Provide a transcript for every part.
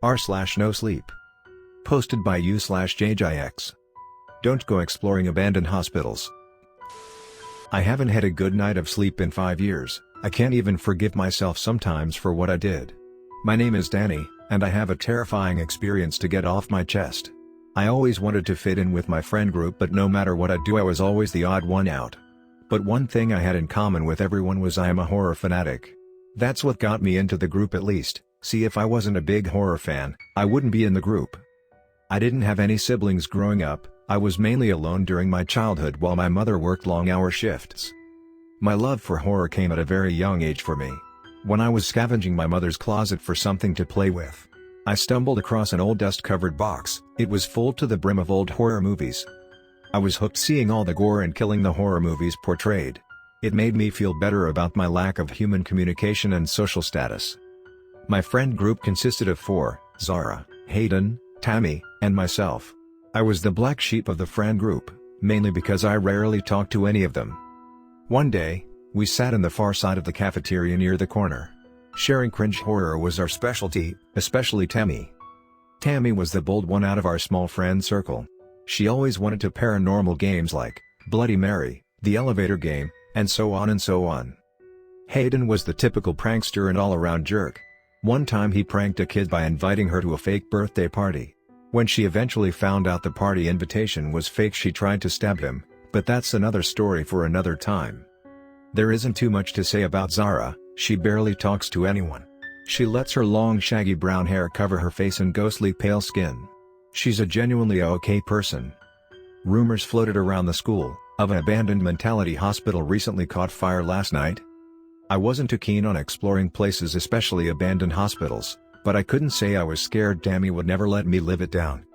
r/NoSleep. Posted by u/JJX. Don't go exploring abandoned hospitals. I haven't had a good night of sleep in 5 years. I can't even forgive myself sometimes for what I did. My name is Danny, and I have a terrifying experience to get off my chest. I always wanted to fit in with my friend group, but no matter what I do, I was always the odd one out. But one thing I had in common with everyone was I am a horror fanatic. That's what got me into the group, at least. See, if I wasn't a big horror fan, I wouldn't be in the group. I didn't have any siblings growing up. I was mainly alone during my childhood while my mother worked long-hour shifts. My love for horror came at a very young age for me. When I was scavenging my mother's closet for something to play with, I stumbled across an old dust-covered box. It was full to the brim of old horror movies. I was hooked, seeing all the gore and killing the horror movies portrayed. It made me feel better about my lack of human communication and social status. My friend group consisted of 4, Zara, Hayden, Tammy, and myself. I was the black sheep of the friend group, mainly because I rarely talked to any of them. One day, we sat in the far side of the cafeteria near the corner. Sharing cringe horror was our specialty, especially Tammy. Tammy was the bold one out of our small friend circle. She always wanted to paranormal games like Bloody Mary, the elevator game, and so on and so on. Hayden was the typical prankster and all-around jerk. One time he pranked a kid by inviting her to a fake birthday party. When she eventually found out the party invitation was fake, she tried to stab him, but that's another story for another time. There isn't too much to say about Zara. She barely talks to anyone. She lets her long shaggy brown hair cover her face and ghostly pale skin. She's a genuinely okay person. Rumors floated around the school of an abandoned mentality hospital recently caught fire last night. I wasn't too keen on exploring places, especially abandoned hospitals, but I couldn't say I was scared. Tammy would never let me live it down.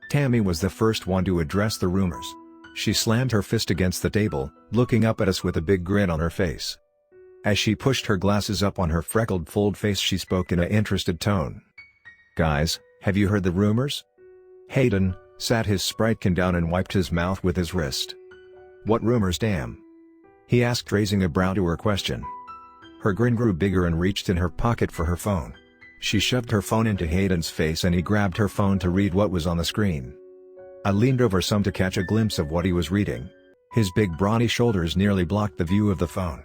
Tammy was the first one to address the rumors. She slammed her fist against the table, looking up at us with a big grin on her face. As she pushed her glasses up on her freckled full face, she spoke in an interested tone. "Guys, have you heard the rumors?" Hayden sat his Spritekin down and wiped his mouth with his wrist. "What rumors, damn?" he asked, raising a brow to her question. Her grin grew bigger and reached in her pocket for her phone. She shoved her phone into Hayden's face and he grabbed her phone to read what was on the screen. I leaned over some to catch a glimpse of what he was reading. His big brawny shoulders nearly blocked the view of the phone.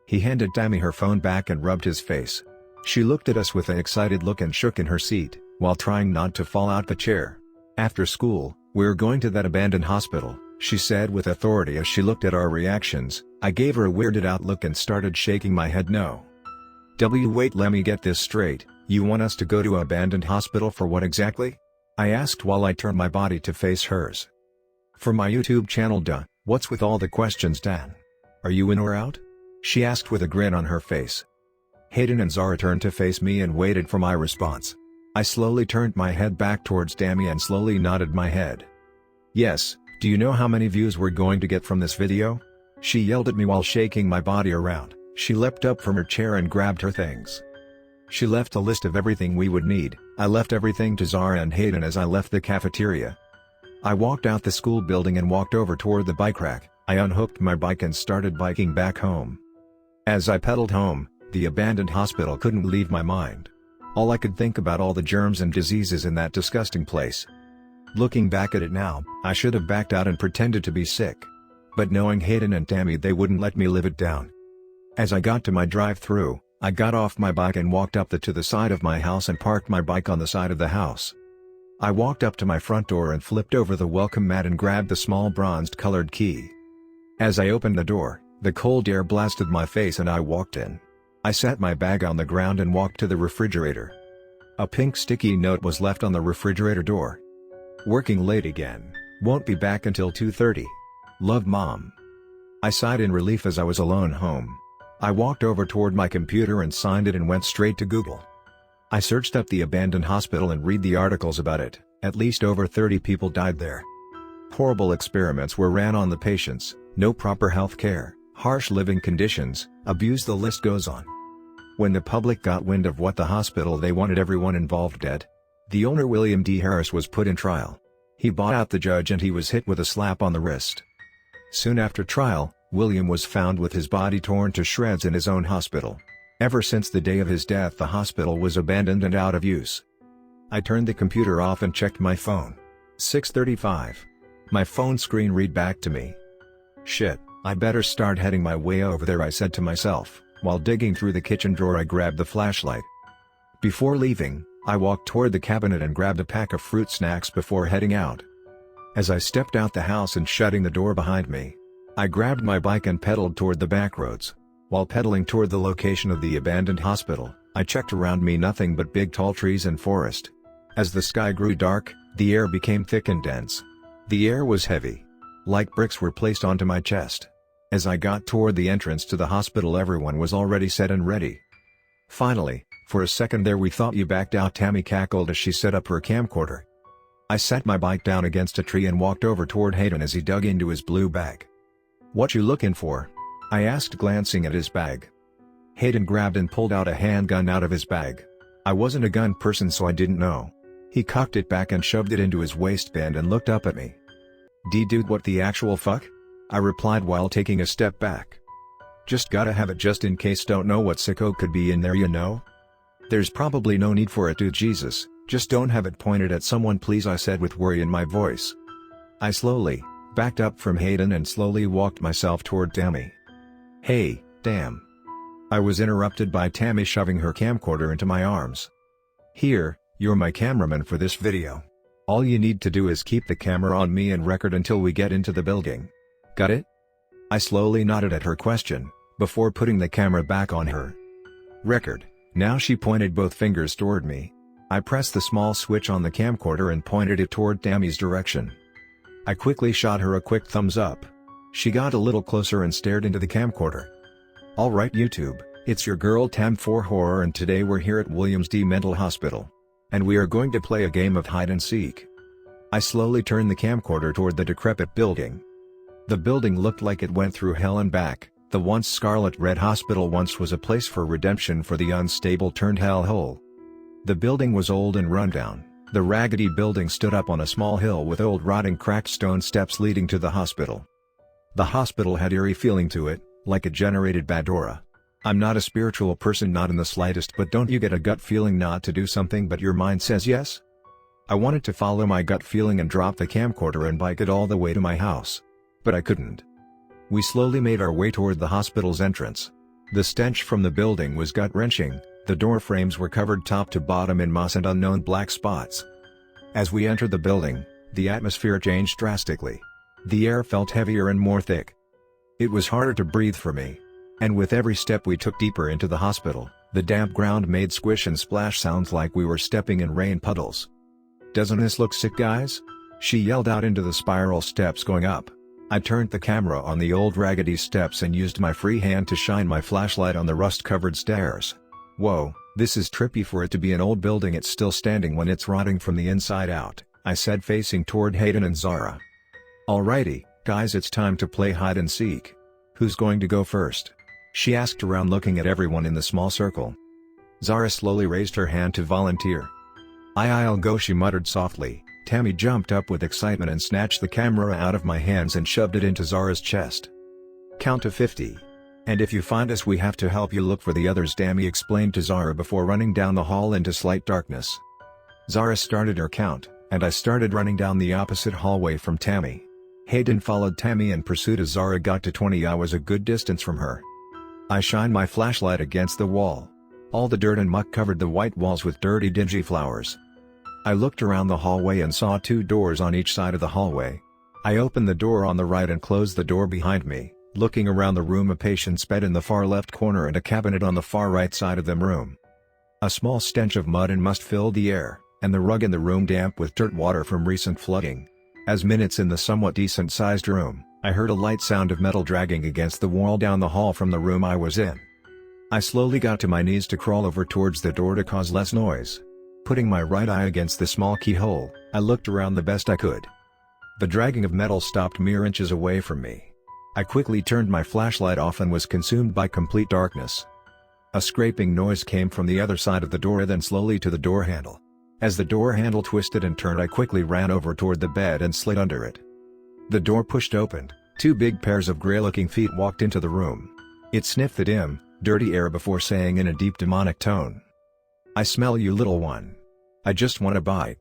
He handed Tammy her phone back and rubbed his face. She looked at us with an excited look and shook in her seat, while trying not to fall out the chair. "After school, we're going to that abandoned hospital," she said with authority as she looked at our reactions. I gave her a weirded out look and started shaking my head no. Wait, let me get this straight. You want us to go to an abandoned hospital for what exactly?" I asked while I turned my body to face hers. "For my YouTube channel, duh. What's with all the questions, Dan? Are you in or out?" she asked with a grin on her face. Hayden and Zara turned to face me and waited for my response. I slowly turned my head back towards Tammy and slowly nodded my head. "Yes, do you know how many views we're going to get from this video?" she yelled at me while shaking my body around. She leapt up from her chair and grabbed her things. She left a list of everything we would need. I left everything to Zara and Hayden as I left the cafeteria. I walked out the school building and walked over toward the bike rack. I unhooked my bike and started biking back home. As I pedaled home, the abandoned hospital couldn't leave my mind. All I could think about all the germs and diseases in that disgusting place. Looking back at it now, I should have backed out and pretended to be sick. But knowing Hayden and Tammy, they wouldn't let me live it down. As I got to my drive-thru, I got off my bike and walked up to the side of my house and parked my bike on the side of the house. I walked up to my front door and flipped over the welcome mat and grabbed the small bronzed-colored key. As I opened the door, the cold air blasted my face and I walked in. I set my bag on the ground and walked to the refrigerator. A pink sticky note was left on the refrigerator door. "Working late again. Won't be back until 2:30. Love, Mom." I sighed in relief as I was alone home. I walked over toward my computer and signed it and went straight to Google. I searched up the abandoned hospital and read the articles about it. At least over 30 people died there. Horrible experiments were ran on the patients, no proper health care, harsh living conditions, abuse, the list goes on. When the public got wind of what the hospital, they wanted everyone involved dead. The owner, William D. Harris, was put in trial. He bought out the judge and he was hit with a slap on the wrist. Soon after trial, William was found with his body torn to shreds in his own hospital. Ever since the day of his death, the hospital was abandoned and out of use. I turned the computer off and checked my phone. 6:35. My phone screen read back to me. Shit, I better start heading my way over there, I said to myself. While digging through the kitchen drawer, I grabbed the flashlight. Before leaving, I walked toward the cabinet and grabbed a pack of fruit snacks before heading out. As I stepped out the house and shutting the door behind me, I grabbed my bike and pedaled toward the back roads. While pedaling toward the location of the abandoned hospital, I checked around me, nothing but big tall trees and forest. As the sky grew dark, the air became thick and dense. The air was heavy. Like bricks were placed onto my chest. As I got toward the entrance to the hospital, everyone was already set and ready. Finally, for a second there we thought you backed out, Tammy cackled as she set up her camcorder. I set my bike down against a tree and walked over toward Hayden as he dug into his blue bag. "What you looking for?" I asked, glancing at his bag. Hayden grabbed and pulled out a handgun out of his bag. I wasn't a gun person, so I didn't know. He cocked it back and shoved it into his waistband and looked up at me. "Dude, what the actual fuck?" I replied while taking a step back. "Just gotta have it just in case, don't know what sicko could be in there, you know? There's probably no need for it, dude, Jesus, just don't have it pointed at someone please," I said with worry in my voice. I slowly backed up from Hayden and slowly walked myself toward Tammy. "Hey, damn." I was interrupted by Tammy shoving her camcorder into my arms. "Here, you're my cameraman for this video. All you need to do is keep the camera on me and record until we get into the building. Got it?" I slowly nodded at her question, before putting the camera back on her. "Record." Now she pointed both fingers toward me. I pressed the small switch on the camcorder and pointed it toward Tammy's direction. I quickly shot her a quick thumbs up. She got a little closer and stared into the camcorder. "Alright YouTube, it's your girl Tam4Horror, and today we're here at Williams D Mental Hospital. And we are going to play a game of hide and seek." I slowly turned the camcorder toward the decrepit building. The building looked like it went through hell and back. The once scarlet red hospital once was a place for redemption for the unstable turned hellhole. The building was old and rundown. The raggedy building stood up on a small hill with old rotting cracked stone steps leading to the hospital. The hospital had eerie feeling to it, like a generated bad aura. I'm not a spiritual person, not in the slightest, but don't you get a gut feeling not to do something but your mind says yes? I wanted to follow my gut feeling and drop the camcorder and bike it all the way to my house. But I couldn't. We slowly made our way toward the hospital's entrance. The stench from the building was gut-wrenching. The door frames were covered top to bottom in moss and unknown black spots. As we entered the building, the atmosphere changed drastically. The air felt heavier and more thick. It was harder to breathe for me. And with every step we took deeper into the hospital, the damp ground made squish and splash sounds like we were stepping in rain puddles. "Doesn't this look sick, guys?" she yelled out into the spiral steps going up. I turned the camera on the old raggedy steps and used my free hand to shine my flashlight on the rust-covered stairs. "Whoa, this is trippy for it to be an old building. It's still standing when it's rotting from the inside out," I said, facing toward Hayden and Zara. "Alrighty, guys, it's time to play hide and seek. Who's going to go first?" she asked around, looking at everyone in the small circle. Zara slowly raised her hand to volunteer. I'll go," she muttered softly. Tammy jumped up with excitement and snatched the camera out of my hands and shoved it into Zara's chest. "Count to 50. And if you find us, we have to help you look for the others," Tammy explained to Zara before running down the hall into slight darkness. Zara started her count, and I started running down the opposite hallway from Tammy. Hayden followed Tammy in pursuit. As Zara got to 20, I was a good distance from her. I shined my flashlight against the wall. All the dirt and muck covered the white walls with dirty, dingy flowers. I looked around the hallway and saw 2 doors on each side of the hallway. I opened the door on the right and closed the door behind me. Looking around the room, a patient's bed in the far left corner and a cabinet on the far right side of the room. A small stench of mud and must filled the air, and the rug in the room damp with dirt water from recent flooding. As minutes in the somewhat decent-sized room, I heard a light sound of metal dragging against the wall down the hall from the room I was in. I slowly got to my knees to crawl over towards the door to cause less noise. Putting my right eye against the small keyhole, I looked around the best I could. The dragging of metal stopped mere inches away from me. I quickly turned my flashlight off and was consumed by complete darkness. A scraping noise came from the other side of the door, then slowly to the door handle. As the door handle twisted and turned, I quickly ran over toward the bed and slid under it. The door pushed open. 2 big pairs of gray-looking feet walked into the room. It sniffed the dim, dirty air before saying in a deep demonic tone, "I smell you, little one." I just want a bite.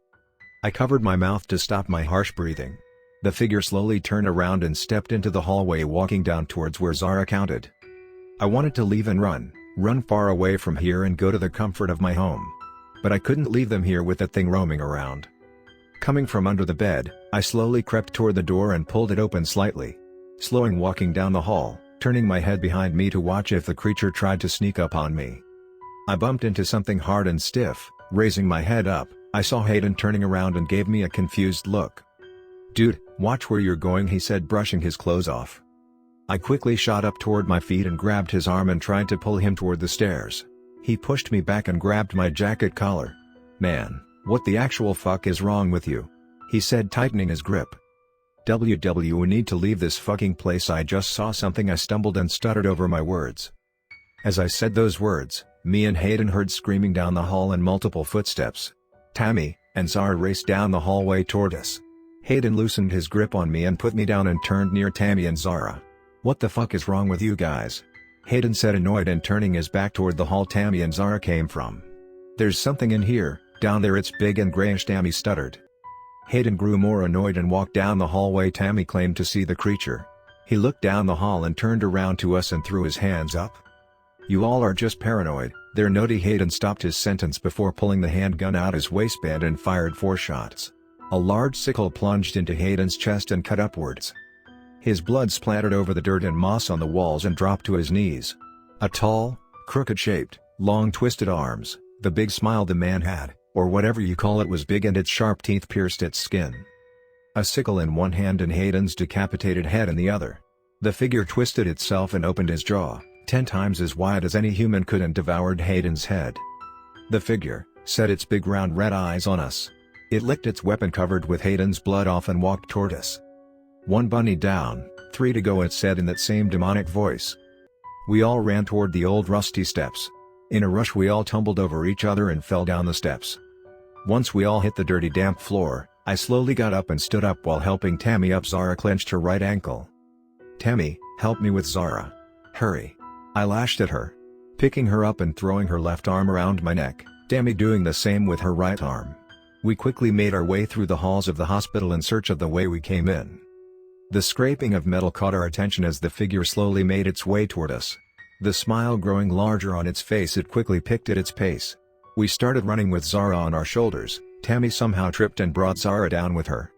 I covered my mouth to stop my harsh breathing. The figure slowly turned around and stepped into the hallway, walking down towards where Zara counted. I wanted to leave and run far away from here and go to the comfort of my home. But I couldn't leave them here with that thing roaming around. Coming from under the bed, I slowly crept toward the door and pulled it open slightly. Slowing walking down the hall, turning my head behind me to watch if the creature tried to sneak up on me. I bumped into something hard and stiff. Raising my head up, I saw Hayden turning around and gave me a confused look. "Dude, watch where you're going," he said, brushing his clothes off. I quickly shot up toward my feet and grabbed his arm and tried to pull him toward the stairs. He pushed me back and grabbed my jacket collar. "Man, what the actual fuck is wrong with you?" he said, tightening his grip. "We need to leave this fucking place. I just saw something." I stumbled and stuttered over my words. As I said those words, me and Hayden heard screaming down the hall and multiple footsteps. Tammy and Zara raced down the hallway toward us. Hayden loosened his grip on me and put me down and turned near Tammy and Zara. "What the fuck is wrong with you guys?" Hayden said, annoyed, and turning his back toward the hall Tammy and Zara came from. "There's something in here, down there, it's big and grayish," Tammy stuttered. Hayden grew more annoyed and walked down the hallway. Tammy claimed to see the creature. He looked down the hall and turned around to us and threw his hands up. "You all are just paranoid, they're naughty." Hayden stopped his sentence before pulling the handgun out his waistband and fired 4 shots. A large sickle plunged into Hayden's chest and cut upwards. His blood splattered over the dirt and moss on the walls and dropped to his knees. A tall, crooked-shaped, long twisted arms, the big smile the man had, or whatever you call it, was big and its sharp teeth pierced its skin. A sickle in one hand and Hayden's decapitated head in the other. The figure twisted itself and opened his jaw, 10 times as wide as any human could, and devoured Hayden's head. The figure set its big round red eyes on us. It licked its weapon covered with Hayden's blood off and walked toward us. "1 bunny down, 3 to go," it said in that same demonic voice. We all ran toward the old rusty steps. In a rush we all tumbled over each other and fell down the steps. Once we all hit the dirty damp floor, I slowly got up and stood up while helping Tammy up. Zara clenched her right ankle. "Tammy, help me with Zara. Hurry." I lashed at her, picking her up and throwing her left arm around my neck, Tammy doing the same with her right arm. We quickly made our way through the halls of the hospital in search of the way we came in. The scraping of metal caught our attention as the figure slowly made its way toward us. The smile growing larger on its face, it quickly picked at its pace. We started running with Zara on our shoulders. Tammy somehow tripped and brought Zara down with her.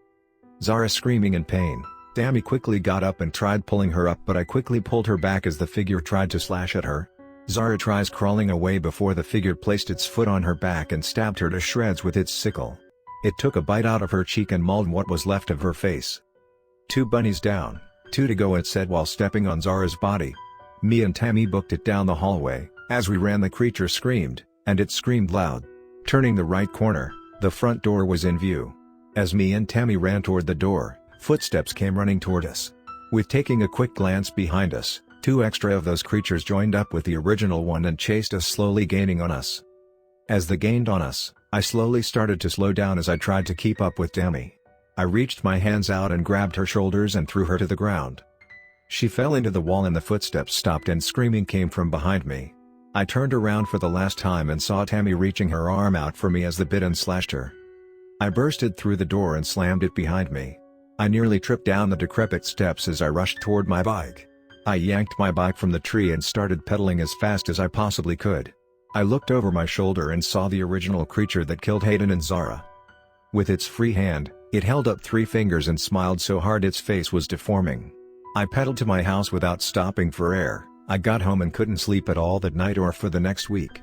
Zara screaming in pain. Tammy quickly got up and tried pulling her up, but I quickly pulled her back as the figure tried to slash at her. Zara tries crawling away before the figure placed its foot on her back and stabbed her to shreds with its sickle. It took a bite out of her cheek and mauled what was left of her face. "2 bunnies down, 2 to go," it said while stepping on Zara's body. Me and Tammy booked it down the hallway. As we ran, the creature screamed, and it screamed loud. Turning the right corner, the front door was in view. As me and Tammy ran toward the door, footsteps came running toward us. With taking a quick glance behind us, 2 extra of those creatures joined up with the original one and chased us, slowly gaining on us. As they gained on us, I slowly started to slow down as I tried to keep up with Tammy. I reached my hands out and grabbed her shoulders and threw her to the ground. She fell into the wall and the footsteps stopped and screaming came from behind me. I turned around for the last time and saw Tammy reaching her arm out for me as the bit and slashed her. I bursted through the door and slammed it behind me. I nearly tripped down the decrepit steps as I rushed toward my bike. I yanked my bike from the tree and started pedaling as fast as I possibly could. I looked over my shoulder and saw the original creature that killed Hayden and Zara. With its free hand, it held up 3 fingers and smiled so hard its face was deforming. I pedaled to my house without stopping for air. I got home and couldn't sleep at all that night or for the next week.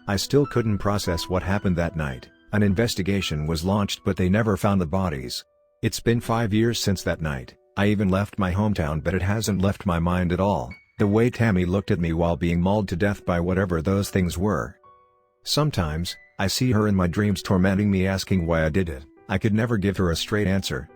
I still couldn't process what happened that night. An investigation was launched but they never found the bodies. It's been 5 years since that night. I even left my hometown, but it hasn't left my mind at all. The way Tammy looked at me while being mauled to death by whatever those things were. Sometimes, I see her in my dreams tormenting me, asking why I did it. I could never give her a straight answer.